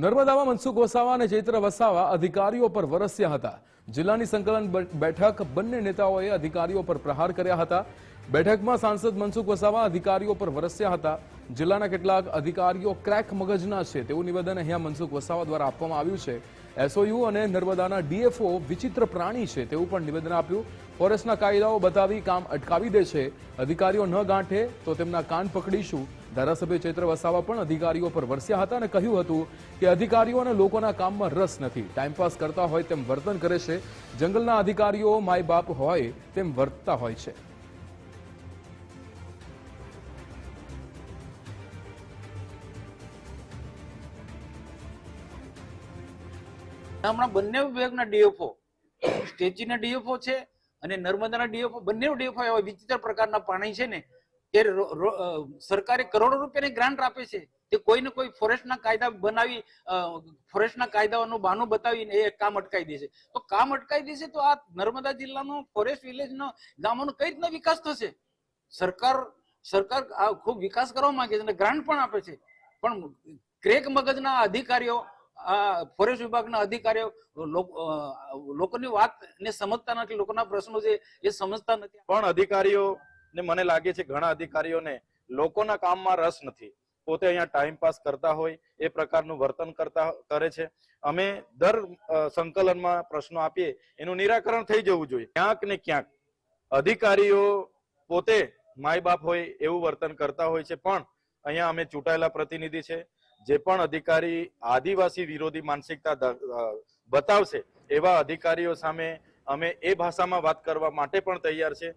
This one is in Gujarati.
નર્મદામાં મનસુખ વસાવા અને ચૈત્ર વસાવા અધિકારીઓ પર વરસ્યા હતા। જિલ્લાની સંકલન બેઠક બંને નેતાઓએ અધિકારીઓ પર પ્રહાર કર્યા હતા। બેઠકમાં સાંસદ મનસુખ વસાવા અધિકારીઓ પર વરસ્યા હતા। જિલ્લાના કેટલાક અધિકારીઓ ક્રેક મગજના છે તેવું નિવેદન અહીંયા મનસુખ વસાવા દ્વારા આપવામાં આવ્યું છે। એસઓયુ અને નર્મદાના ડીએફઓ વિચિત્ર પ્રાણી છે તેવું પણ નિવેદન આપ્યું। ફોરેસ્ટના કાયદાઓ બતાવી કામ અટકાવી દે છે। અધિકારીઓ ન ગાંઠે તો તેમના કાન પકડીશું। ધારાસભ્ય ચૈત્ર વસાવા પણ અધિકારીઓ પર વરસ્યા હતા અને કહ્યું હતું કે અધિકારીઓ અને લોકોના કામમાં રસ નથી, ટાઈમપાસ કરતા હોય તેમ વર્તન કરે છે। જંગલના અધિકારીઓ માય બાપ હોય તેમ વર્તતા હોય છે। હમણાં બંને વિભાગના ડીએફઓ, સ્ટેચ્યુના ડીએફઓ છે અને નર્મદાના ડીએફઓ, બંને ડીએફઓ એવા વિચિત્ર પ્રકારના પ્રાણી છે ને તે સરકારે કરોડો રૂપિયાની ગ્રાન્ટ આપે છે, તે કોઈને કોઈ ફોરેસ્ટના કાયદા બનાવી, ફોરેસ્ટના કાયદાઓનું બહાનું બતાવીને એ કામ અટકાવી દેશે। તો કામ અટકાવી દેશે તો આ નર્મદા જિલ્લાનો ફોરેસ્ટ વિલેજનો ગામોનો કઈ રીતના વિકાસ થશે? સરકાર ખૂબ વિકાસ કરવા માંગે છે અને ગ્રાન્ટ પણ આપે છે, પણ ક્રેક મગજના અધિકારીઓ, ફોરેસ્ટ વિભાગના અધિકારીઓ લોકોની વાતને સમજતા નથી, લોકોના પ્રશ્નો છે એ સમજતા નથી। પણ અધિકારીઓ ને મને લાગે છે ઘણા અધિકારીઓને લોકોના કામમાં રસ નથી, પોતે અહીંયા ટાઈમ પાસ કરતા હોય એ પ્રકારનું વર્તન કરે છે। અમે દર સંકલનમાં પ્રશ્નો આપીએ એનું નિરાકરણ થઈ જવું જોઈએ। ક્યાંક ને ક્યાંક અધિકારીઓ પોતે માય બાપ હોય એવું વર્તન કરતા હોય છે, પણ અહીંયા અમે ચૂંટાયેલા પ્રતિનિધિ છે, જે પણ અધિકારી આદિવાસી વિરોધી માનસિકતા બતાવશે એવા અધિકારીઓ સામે અમે એ ભાષામાં વાત કરવા માટે પણ તૈયાર છે।